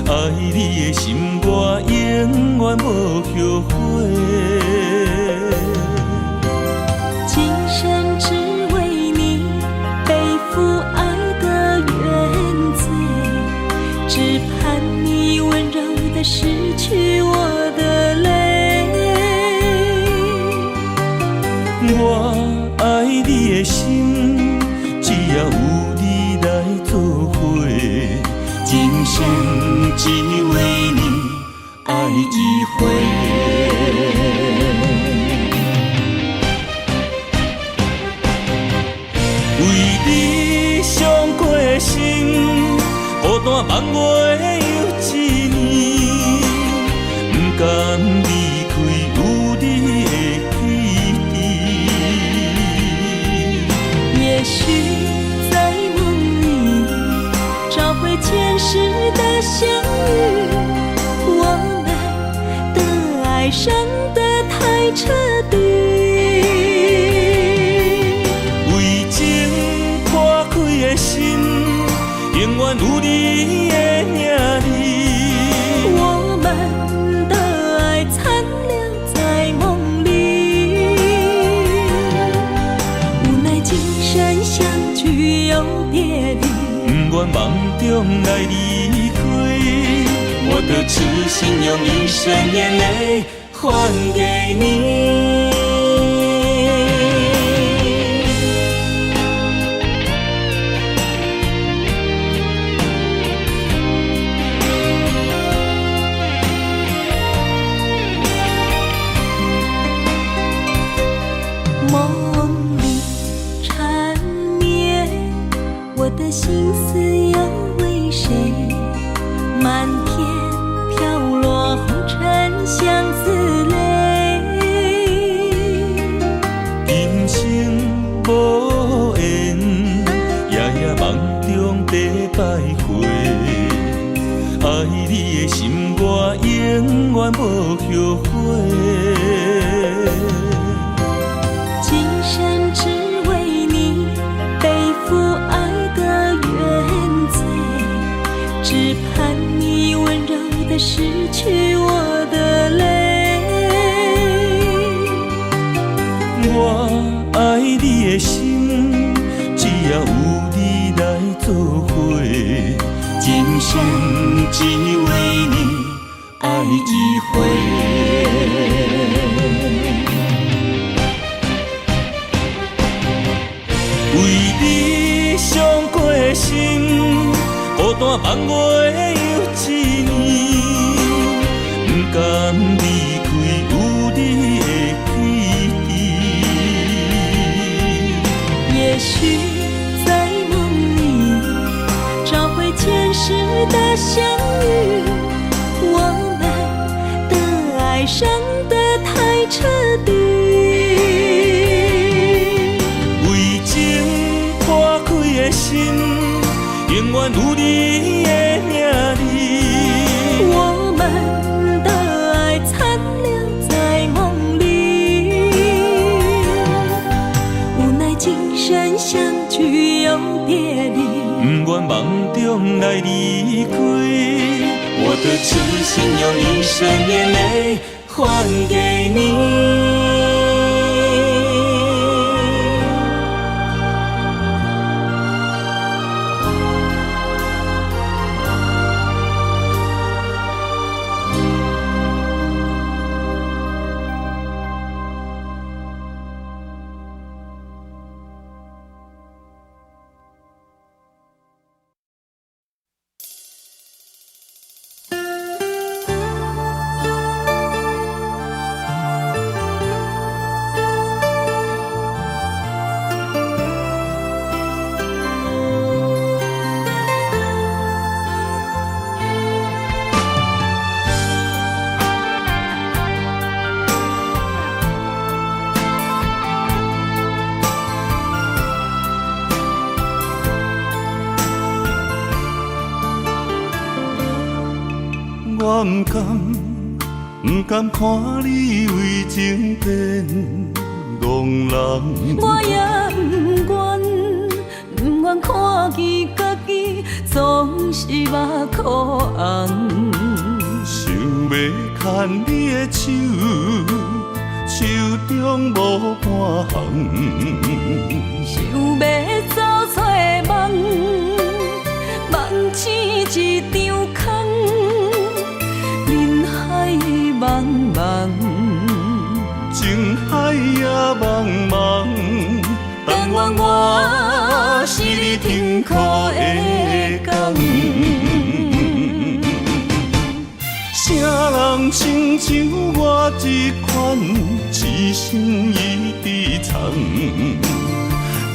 爱你的心，我永远无后悔。
今生只为你背负爱的原罪，只盼你温柔地拭去我的泪。
我爱你的心，只要有你来作伙，今生只为你爱一回。为你伤过心，孤单梦月又一年，不甘离开有你的起点。
也许在梦里找回前世的相遇，我们的爱伤得太彻底。
为情破开的心，永远有你的名字。
我们的爱残留在梦里，无奈今生相聚又别离。
不愿梦中来离开，我的痴心用一生眼泪还给你。远无后悔。
今生只为你背负爱的原罪，只盼你温柔地拭去我的泪。
我爱你的心，只要有你来作伙，今生只为你爱一回。为你伤过心，孤单望月又一年，不甘离开有你的起点。
也许在梦里找回前世的相遇，我们的爱伤得太彻底。
为情破开的心，永远有你的名字。
我们的爱残留在梦里，无奈今生相聚又别离，
不愿梦中来离开，我的痴心用一生眼泪还给你。我不甘看你为情变憨人，
我也不愿看见家己总是目眶红。
想要牵你的手，手中无半项，
想要走出梦，梦似一场空。人海茫茫，
情海也茫茫，但愿我是你停靠的港。啥人亲像我这款痴心已被藏，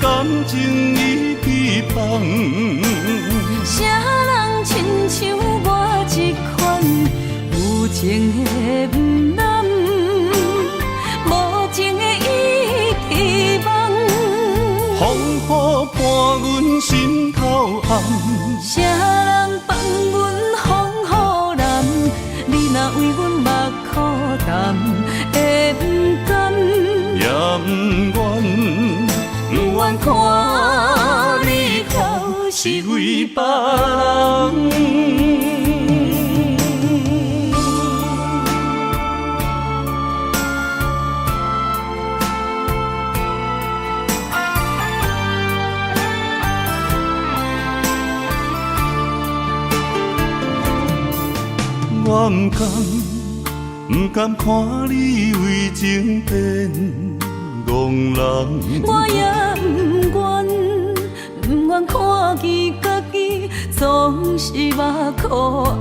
感情已被放。
啥人亲像我这款有情的不甘，无情的已被忘。
风雨伴阮心头暗，
啥人放阮风雨男？你若为阮目苦淡，会不甘？
也不愿看你哭是为别人。我不甘看你为情变憨人，
我也不愿看见家己总是目眶红。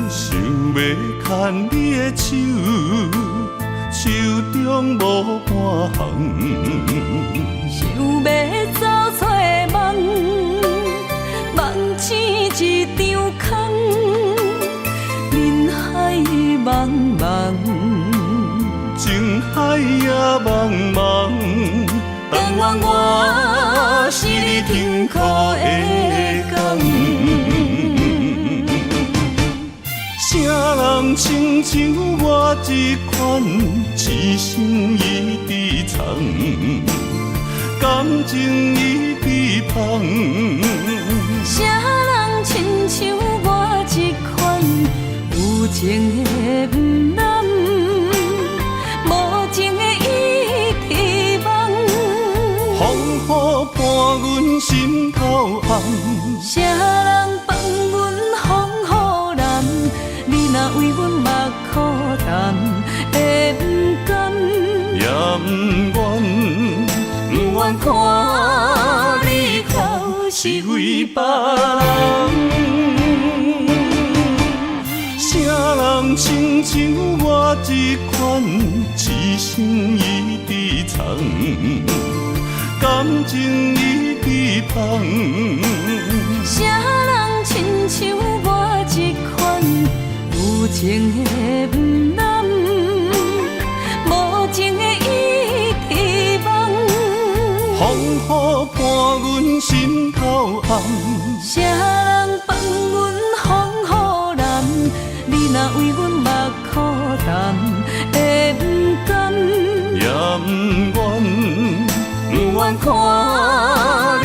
想要牵你的手，手中无半项，
想要走出梦，梦似一场空。人海茫茫，
情海也茫茫，但愿我是你停靠的港。啥人亲像我这款痴心已伫藏，感情已伫芳。
啥人亲像我这款有情的不男，无情的已遗忘。
风雨伴阮心头红，
啥人放阮风雨男？你若为阮目苦淡，会不甘？
也不愿，不愿看你哭是为别人。啥人亲像我这款痴心已伫藏，感情已伫芳。
啥人亲像我这款有情的不男，无情的已遗忘。
风雨伴阮心头红，
啥人放阮风雨男？你若为阮目苦淡，会不甘？
也不愿，不愿看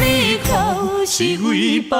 你哭是为别人。